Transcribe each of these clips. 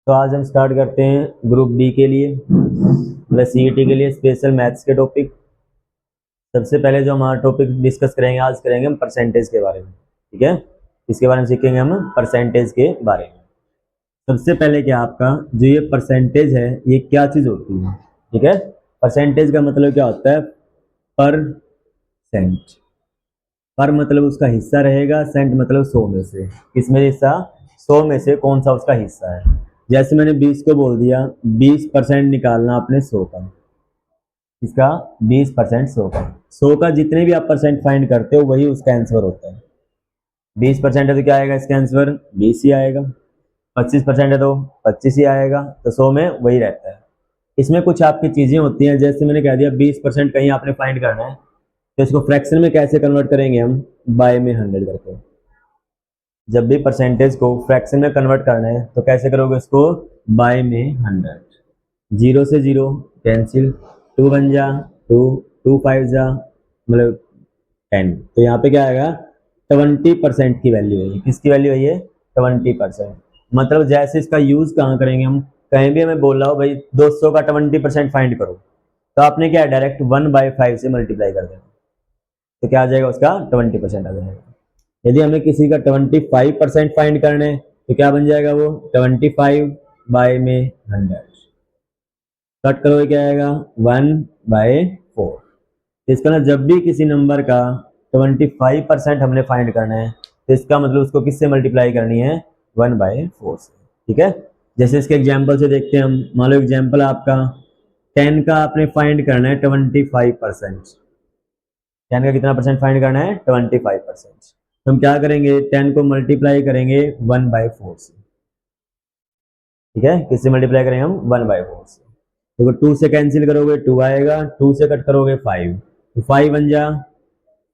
तो आज हम स्टार्ट करते हैं ग्रुप बी के लिए मतलब सीईटी के लिए स्पेशल मैथ्स के टॉपिक। सबसे पहले जो हमारा टॉपिक डिस्कस करेंगे आज करेंगे हम परसेंटेज के बारे में। ठीक है, इसके बारे में सीखेंगे हम परसेंटेज के बारे में। सबसे पहले क्या आपका जो ये परसेंटेज है ये क्या चीज़ होती है। ठीक है, परसेंटेज का मतलब क्या होता है, परसेंट। पर मतलब उसका हिस्सा रहेगा, सेंट मतलब 100 में से। किसमें हिस्सा, 100 में से कौन सा उसका हिस्सा है। जैसे मैंने 20 को बोल दिया 20% निकालना आपने 100 का, इसका 20% 100 का। 100 का जितने भी आप परसेंट फाइंड करते हो वही उसका आंसर होता है। 20% है तो क्या आएगा इसका आंसर, 20 ही आएगा। 25% है तो 25 ही आएगा। तो 100 में वही रहता है। इसमें कुछ आपकी चीजें होती हैं, जैसे मैंने कह दिया 20% कहीं आपने फाइंड करना है तो इसको फ्रैक्शन में कैसे कन्वर्ट करेंगे हम, बाय में 100 करके। जब भी परसेंटेज को फ्रैक्शन में कन्वर्ट करना है तो कैसे करोगे इसको, बाय में 100। 0 से 0 कैंसिल, 2 बन जा 2, 2 5 जा मतलब 10। तो यहाँ पे क्या आएगा, 20% की वैल्यू है। किसकी वैल्यू है ये, 20%। मतलब जैसे इसका यूज कहाँ करेंगे हम, कहीं भी हमें बोल रहा हो भाई 200 का 20% फाइंड करो तो आपने क्या डायरेक्ट 1/5 से मल्टीप्लाई कर देना, तो क्या आ जाएगा उसका 20% आ जाएगा। यदि हमें किसी का 25% फाइंड करना है तो क्या बन जाएगा वो, 25 बाय में 100। कट करोगे क्या आएगा, 1/4। इसका ना जब भी किसी नंबर का 25% हमने फाइंड करना है तो इसका मतलब उसको किससे मल्टीप्लाई करनी है, 1/4 से। ठीक है, जैसे इसके एग्जाम्पल से देखते हैं हम। मान लो एग्जाम्पल आपका 10 का आपने फाइंड करना है 25%। 10 का कितना परसेंट फाइंड करना है, 25%। तो हम क्या करेंगे, 10 को मल्टीप्लाई करेंगे 1/4 से। ठीक है, किससे मल्टीप्लाई करेंगे हम, 1/4 से। तो 2 से कैंसिल करोगे 2 आएगा, 2 से कट करोगे 5 तो 5 बन जा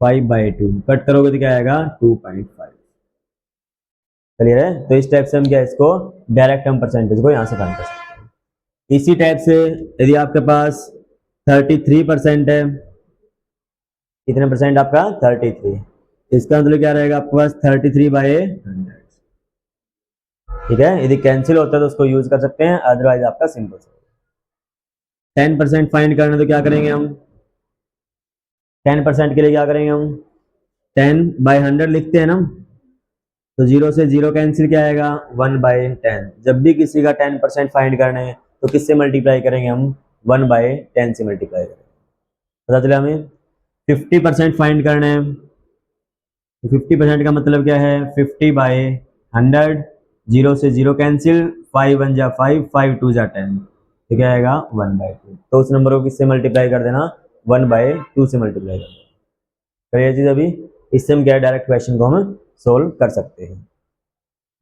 5/2। कट करोगे तो क्या आएगा 2.5। क्लियर है। तो इस टाइप से हम क्या इसको डायरेक्ट हम परसेंटेज को यहाँ से फाइंड कर सकते हैं। इसी टाइप से यदि आपके पास 33% है, कितने परसेंट आपका 33, इसका मतलब क्या रहेगा आपके पास 33/100। ठीक है, यदि कैंसिल होता है तो उसको यूज कर सकते हैं, अदरवाइज आपका सिंपल। 10% फाइंड करना तो क्या करेंगे हम, 10% के लिए क्या करेंगे हम, 10/100 लिखते हैं ना। तो 0 से 0 कैंसिल क्या आएगा, 1/10। जब भी किसी का 10% फाइंड करना है तो किससे मल्टीप्लाई करेंगे हम, 1/10 से मल्टीप्लाई करेंगे। पता चला हमें 50% फाइंड करना है तो 50% का मतलब क्या है, 50/100। 0 से 0 कैंसिल, 5 1 जा 5, 5 2 जा 10, तो क्या आएगा 1/2। तो उस नंबर को किससे मल्टीप्लाई कर देना, 1/2 से मल्टीप्लाई कर देना। करिए चीज अभी, इससे हम क्या डायरेक्ट क्वेश्चन को हम सोल्व कर सकते हैं।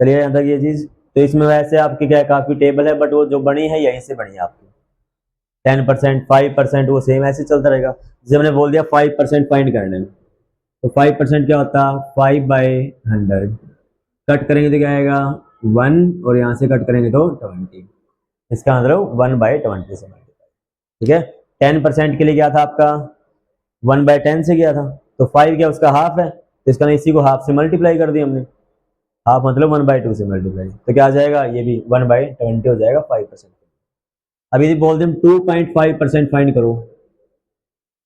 चलिए यहाँ तक ये चीज। तो इसमें वैसे आपकी क्या काफी टेबल है, बट वो जो बनी है यहीं से बनी है आपकी। 10%, 5% वो सेम ऐसे चलता रहेगा। जैसे मैंने बोल दिया 5% फाइंड करने में, तो 5% क्या होता है, 5/100। कट करेंगे तो क्या आएगा 1, और यहाँ से कट करेंगे तो 20। इसका मतलब 1/20 से मल्टीप्लाई। ठीक है, 10% के लिए क्या था आपका, 1/10 से गया था, तो 5 क्या उसका हाफ है, तो इसका इसी को हाफ से मल्टीप्लाई कर दिया हमने। हाफ मतलब 1/2 से मल्टीप्लाई, तो क्या आ जाएगा, ये भी 1/20 हो जाएगा 5%। अभी यदि बोल दें 2.5% फाइंड करो,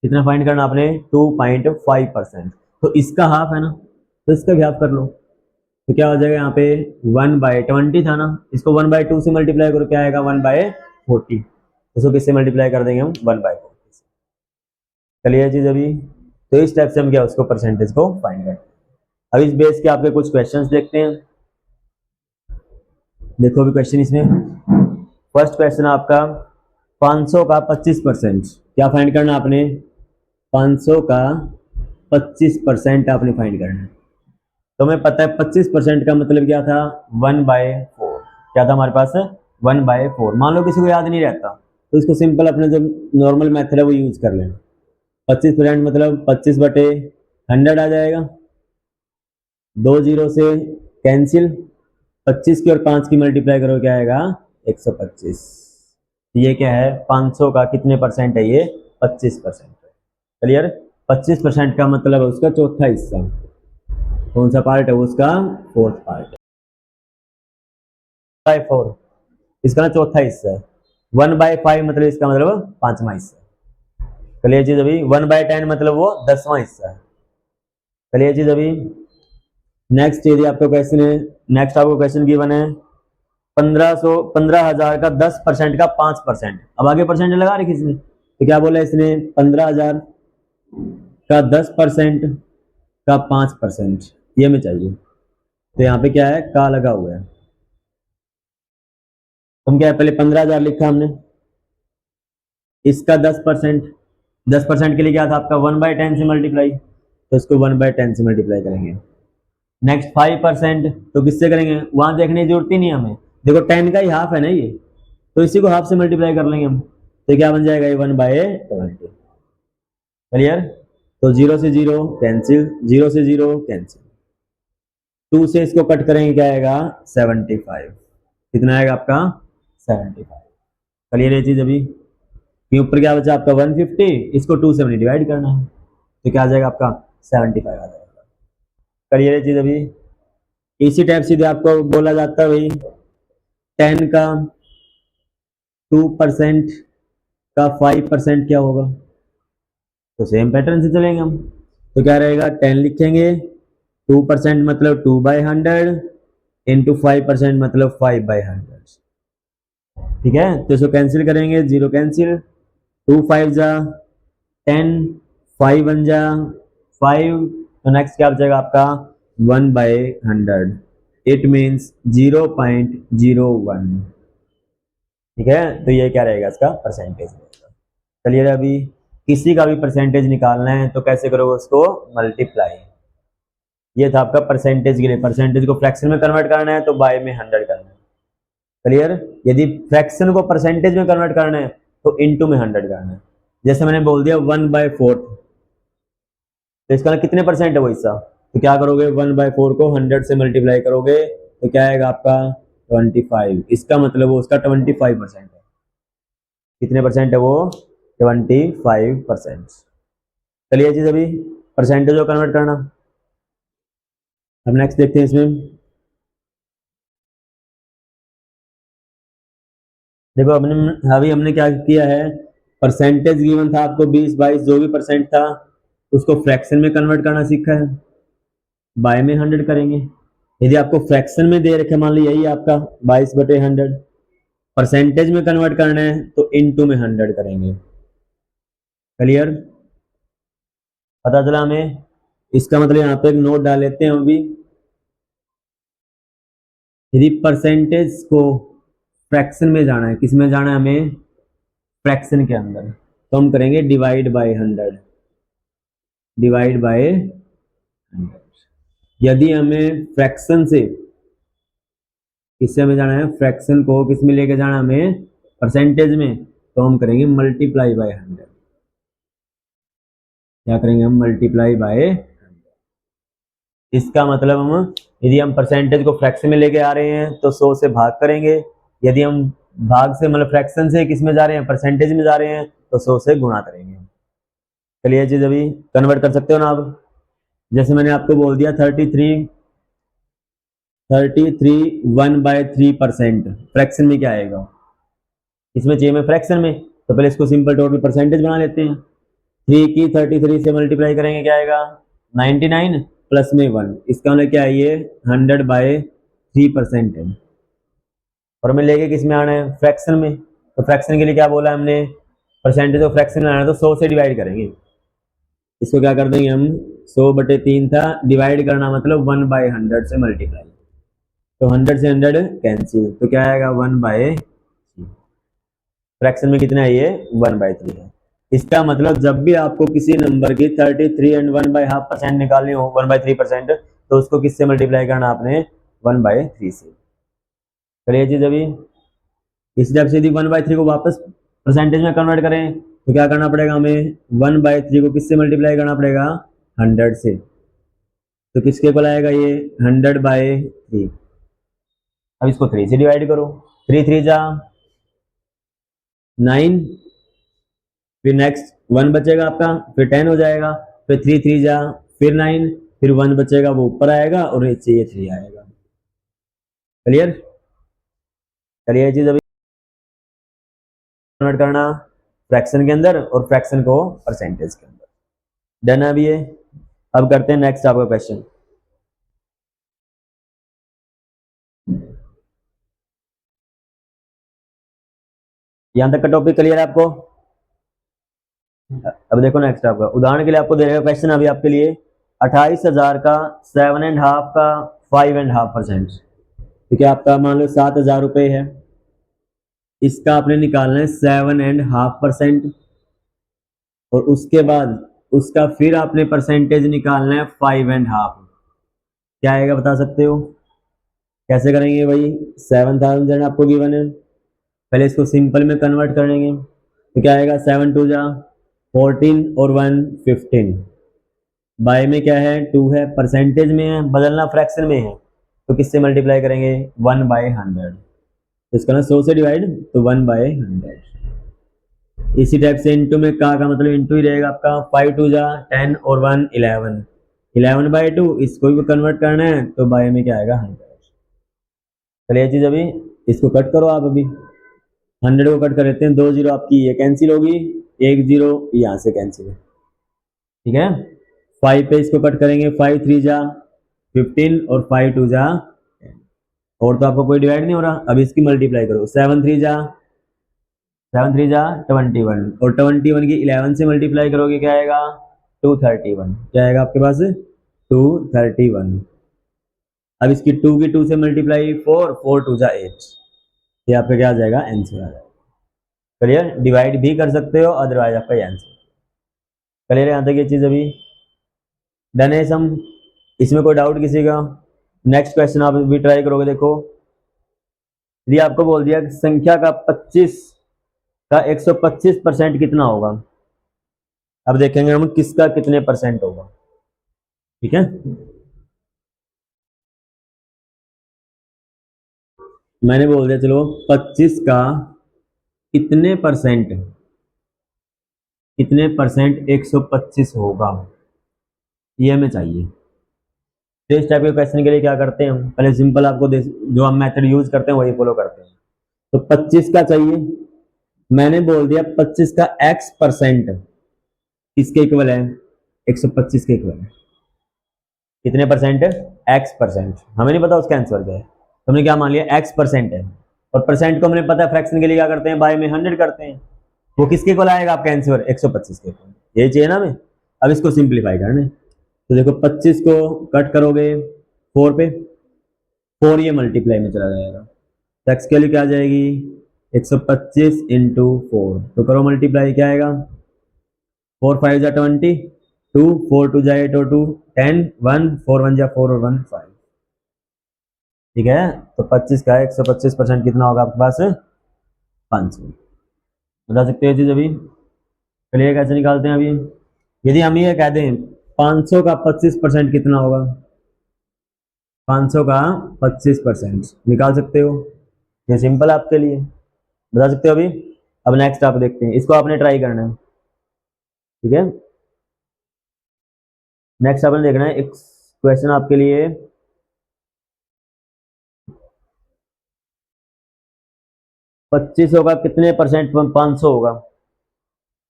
कितना फाइंड करना आपने, 2.5%। तो इसका हाफ है ना, तो इसका भी हाफ कर लो। तो क्या हो जाएगा यहाँ पे 1/20 था ना, इसको 1/2 से मल्टीप्लाई करो, क्या आएगा 1/40। उसको किससे मल्टीप्लाई कर देंगे हम, 1/40 से। चलिए चीज अभी, तो इस टाइप से हम क्या उसको परसेंटेज को फाइंड करते हैं। अब इस बेस के आपके कुछ क्वेश्चंस देखते हैं। देखो अभी क्वेश्चन इसमें फर्स्ट क्वेश्चन आपका 500 का 25%। क्या फाइंड करना आपने, 500 का 25% आपने फाइंड करना है। तो हमें पता है 25% का मतलब क्या था, 1/4। क्या था हमारे पास, 1/4। मान लो किसी को याद नहीं रहता तो इसको सिंपल अपने जो नॉर्मल मेथड है वो यूज कर लेना। 25% मतलब 25/100 आ जाएगा। 2 0 से कैंसिल, 25 की और 5 की मल्टीप्लाई करो, क्या आएगा 125। ये क्या है, 500 का कितने परसेंट है, ये 25% है। क्लियर, 25% का मतलब है उसका चौथा हिस्सा। कौन सा पार्ट है, उसका फोर्थ पार्ट। 4 इसका ना चौथा हिस्सा है। 1/5 मतलब इसका मतलब 5वां हिस्सा। चलिए चीज अभी 1/10 मतलब वो 10वां हिस्सा है। चलिए चीज अभी नेक्स्ट यदि आपको क्वेश्चन है, नेक्स्ट आपको क्वेश्चन गिवन है 15,000 का 10% का 5%। अब आगे परसेंट लगा रखी इसने, तो क्या बोला इसने 15,000 का 10% का 5%, ये हमें चाहिए। तो यहाँ पे क्या है, का लगा हुआ है। हम क्या है, पहले 15,000 लिखा हमने, इसका 10%, 10% के लिए क्या था आपका 1/10 से मल्टीप्लाई, तो इसको 1/10 से मल्टीप्लाई करेंगे। नेक्स्ट 5%, तो किससे करेंगे, वहां देखने की जरूरत ही नहीं हमें, देखो 10 का ही हाफ है ना ये, तो इसी को हाफ से मल्टीप्लाई कर लेंगे हम, तो क्या बन जाएगा ये 1/20। क्लियर। तो 0 से 0 कैंसिल, 0 से 0 कैंसिल, 2 से इसको कट करेंगे क्या आएगा 75। कितना आएगा आपका 75। क्लियर ये चीज अभी, कि ऊपर क्या बचा आपका 150, इसको 2 से हमने डिवाइड करना है, तो क्या आ जाएगा आपका 75 आ जाएगा। क्लियर ये चीज अभी। इसी टाइप से आपको बोला जाता है भाई 10 का 2% का 5% क्या होगा, तो सेम पैटर्न से चलेंगे हम। तो क्या रहेगा 10 लिखेंगे, 2% मतलब 2/100 इंटू 5% मतलब 5/100। ठीक है, तो इसको कैंसिल करेंगे, 0 कैंसिल, 2 5 जा 10, 5 1 जा 5, तो नेक्स्ट क्या बचेगा आपका 1/100, इट मीन्स 0.01। ठीक है, तो ये क्या रहेगा इसका परसेंटेज। चलिए अभी किसी का भी परसेंटेज निकालना है तो कैसे करोगे उसको मल्टीप्लाई। ये था आपका परसेंटेज के लिए, परसेंटेज को फ्रैक्शन में कन्वर्ट करना है तो बाय में 100 करना है। क्लियर। यदि फ्रैक्शन को परसेंटेज में कन्वर्ट करना है तो इनटू में 100 करना है। जैसे मैंने बोल दिया 1/4, तो इसका कितने परसेंट है वो हिस्सा, तो क्या करोगे 1/4 को 100 से मल्टीप्लाई करोगे तो क्या आएगा आपका 25। इसका मतलब वो उसका 25% है। कितने परसेंट है वो 25%। चलिए चीज अभी परसेंटेज को कन्वर्ट करना। अब नेक्स्ट देखते हैं इसमें, देखो अभी हमने क्या किया है, परसेंटेज गिवन था आपको 20 22 जो भी परसेंट था उसको फ्रैक्शन में कन्वर्ट करना सीखा है, बाय में 100 करेंगे। यदि आपको फ्रैक्शन में दे रखे मान ली यही आपका 22/100, परसेंटेज में कन्वर्ट करना है तो इनटू में 100 करेंगे। क्लियर, पता चला हमें। इसका मतलब यहाँ पे एक नोट डाल लेते हैं अभी, यदि परसेंटेज को फ्रैक्शन में जाना है, किस में जाना है हमें, फ्रैक्शन के अंदर, तो हम करेंगे डिवाइड बाय 100, डिवाइड बाय 100। यदि हमें फ्रैक्शन से किससे हमें जाना है, फ्रैक्शन को किस में लेके जाना है हमें परसेंटेज में, तो हम करेंगे मल्टीप्लाई बाय 100। क्या करेंगे हम मल्टीप्लाई बाय 100। इसका मतलब हम यदि हम परसेंटेज को फ्रैक्शन में लेके आ रहे हैं तो 100 से भाग करेंगे, यदि हम भाग से मतलब फ्रैक्शन से किस में जा रहे हैं परसेंटेज में जा रहे हैं तो 100 से गुणा करेंगे। चलिए ये चीज अभी कन्वर्ट कर सकते हो ना आप। जैसे मैंने आपको बोल दिया 33 1/3%, फ्रैक्शन में क्या आएगा, इसमें चाहिए में फ्रैक्शन में, तो पहले इसको सिंपल टोटल परसेंटेज बना लेते हैं। 3 की 33 से मल्टीप्लाई करेंगे क्या आएगा 99 प्लस में 1, इसका मतलब क्या है ये 100/3% है। और हमें लेके किस में आना है फ्रैक्शन में, तो फ्रैक्शन के लिए क्या बोला हमने, परसेंटेज ऑफ फ्रैक्शन में आना है तो 100 से डिवाइड करेंगे। इसको क्या कर देंगे हम 100/3 था, डिवाइड करना मतलब 1/100 से मल्टीप्लाई, तो 100 से 100 कैंसिल, तो क्या आएगा 1/3। फ्रैक्शन में कितना है ये 1/3 है। इसका मतलब जब भी आपको किसी नंबर की 33 एंड 1/2% निकालनी हो 1/3%, तो उसको किससे मल्टीप्लाई करना आपने 1/3 से। चलिए चीज अभी इस टाइप से यदि 1/3 को वापस परसेंटेज में कन्वर्ट करें तो क्या करना पड़ेगा हमें 1/3 को किससे मल्टीप्लाई करना पड़ेगा 100 से, तो किसके इक्वल आएगा ये 100/3। अब इसको 3 से डिवाइड करो, 3 3 जा 9, फिर नेक्स्ट 1 बचेगा आपका, फिर 10 हो जाएगा, फिर 3 3 जा फिर 9, फिर 1 बचेगा वो ऊपर आएगा और नीचे ये 3 आएगा। क्लियर, चलिए ये चीज अभी कन्वर्ट करना फ्रैक्शन के अंदर और फ्रैक्शन को परसेंटेज के अंदर। डन है अभी ये। अब करते हैं नेक्स्ट आपका क्वेश्चन। यहां तक का टॉपिक क्लियर है आपको? अब देखो नेक्स्ट आपका उदाहरण के लिए आपको दे रहा क्वेश्चन अभी आपके लिए 28,000 का 7.5 का 5.5%। ठीक है, आपका मान लो 7,000 रुपये है, इसका आपने निकालना है 7.5%, और उसके बाद उसका फिर आपने परसेंटेज निकालना है 5.5। क्या आएगा बता सकते हो? कैसे करेंगे भाई? 7,000 आपको गिवन है, पहले इसको सिंपल में कन्वर्ट करेंगे तो क्या आएगा? 7 2 जा 14 और 1 15, बाय में क्या है 2 है, परसेंटेज में है, बदलना फ्रैक्शन में है तो किससे मल्टीप्लाई करेंगे? 1/100। इसका ना 100 से डिवाइड तो 1/100। इसी टाइप से इनटू में का मतलब इनटू ही रहेगा आपका। 5 2 जा 10 और 1 11, 11/2 इसको भी कन्वर्ट करना है तो बाय में क्या आएगा? 100। चलिए ये चीज अभी इसको कट करो आप। अभी 100 को कट कर लेते हैं, 2 जीरो आपकी ये कैंसिल होगी, 1 जीरो यहाँ से कैंसिल है। ठीक है, 5 पे इसको कट करेंगे, 5 3 जा 15 और 5 2 जा 10, और तो आपको कोई डिवाइड नहीं हो रहा। अब इसकी मल्टीप्लाई करो, 7 3 जा 21 और 21 की 11 से मल्टीप्लाई करोगे क्या आएगा? 231। क्या आएगा आपके पास? 231। अब इसकी 2 की 2 से मल्टीप्लाई 4 4 2 जा 8, ये आपका क्या आ जाएगा? आंसर आ जाएगा। क्लियर? डिवाइड भी कर सकते हो, अदरवाइज आपका आंसर। क्लियर है यहाँ तक ये चीज अभी? डन है सम? इसमें कोई डाउट किसी का? नेक्स्ट क्वेश्चन आप भी ट्राई करोगे। देखो यदि आपको बोल दिया कि संख्या का 25 का 125% कितना होगा, अब देखेंगे हम किसका कितने परसेंट होगा। ठीक है, मैंने बोल दिया चलो 25 का कितने परसेंट 125 होगा, ये हमें चाहिए। तो इस टाइप के क्वेश्चन के लिए क्या करते हैं हम? पहले सिंपल आपको जो हम मेथड यूज करते हैं वही फॉलो करते हैं। तो 25 का चाहिए, मैंने बोल दिया 25 का x% किसके इक्वल है? 125 के इक्वल है। कितने परसेंट? x%। हमें नहीं पता उसका आंसर क्या है, तो हमने क्या मान लिया? x% है, और परसेंट को हमने पता है फ्रैक्शन के लिए क्या करते हैं? बाय में 100 करते हैं। वो किसके इक्वल आएगा आपका आंसर? 125 के इक्वल। यही चाहिए ना हमें। अब इसको सिंप्लीफाई करना है, तो देखो 25 को कट करोगे 4 पे, 4 ये मल्टीप्लाई में चला जाएगा, तो x के लिए क्या आ जाएगी? 125 इंटू 4, तो करो मल्टीप्लाई, क्या आएगा? 4 5 जा 20, 2 4 2 जा 8 और 2 10, 1 4 1 जा 4 और 1 5। ठीक है, तो 25 का 125% कितना होगा आपके पास? 500। बता सकते हो चीज अभी? चलिए कैसे निकालते हैं अभी। यदि हम ये कह दें 500 का 25% कितना होगा? 500 का 25% निकाल सकते हो, ये सिंपल आपके लिए बता सकते हो अभी। अब नेक्स्ट आप देखते हैं, इसको आपने ट्राई करना है। ठीक है, नेक्स्ट आपने देखना है एक क्वेश्चन आपके लिए 2500 का कितने परसेंट 500 होगा,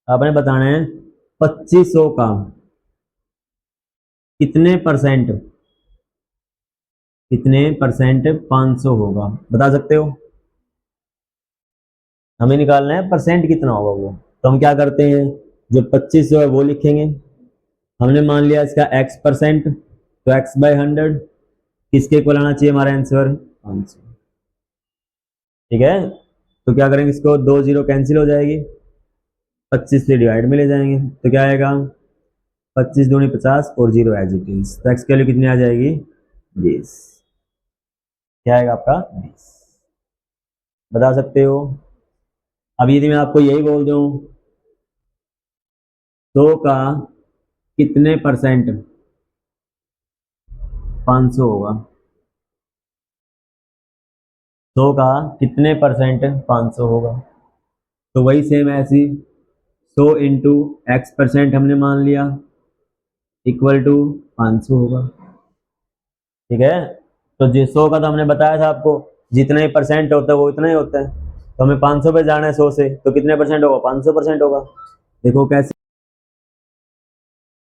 आपने बताना है 2500 का कितने परसेंट 500 होगा, बता सकते हो? हमें निकालना है परसेंट कितना होगा वो। तो हम क्या करते हैं, जो 2500 है वो लिखेंगे। हमने मान लिया इसका x%, तो x/100 किसके इक्वल आना चाहिए हमारा आंसर? 500। ठीक है, तो क्या करेंगे, इसको 2 जीरो कैंसिल हो जाएगी, 25 से डिवाइड में ले जाएंगे तो क्या आएगा? 25 दूनी 50 और 0 एज इट इज, तो x के लिए कितनी आ जाएगी? 20। क्या आएगा आपका? 20। बता सकते हो? अब यदि मैं आपको यही बोल दूं 100 का कितने परसेंट 500 होगा, 100 का कितने परसेंट 500 होगा, तो वही सेम ऐसी 100 इंटू x% हमने मान लिया इक्वल टू 500 होगा। ठीक है, तो जो 100 का तो हमने बताया था आपको, जितना ही परसेंट होता है वो इतना ही होता है। तो हमें 500 पे जाना है 100 से, तो कितने परसेंट होगा, 500% होगा। देखो कैसे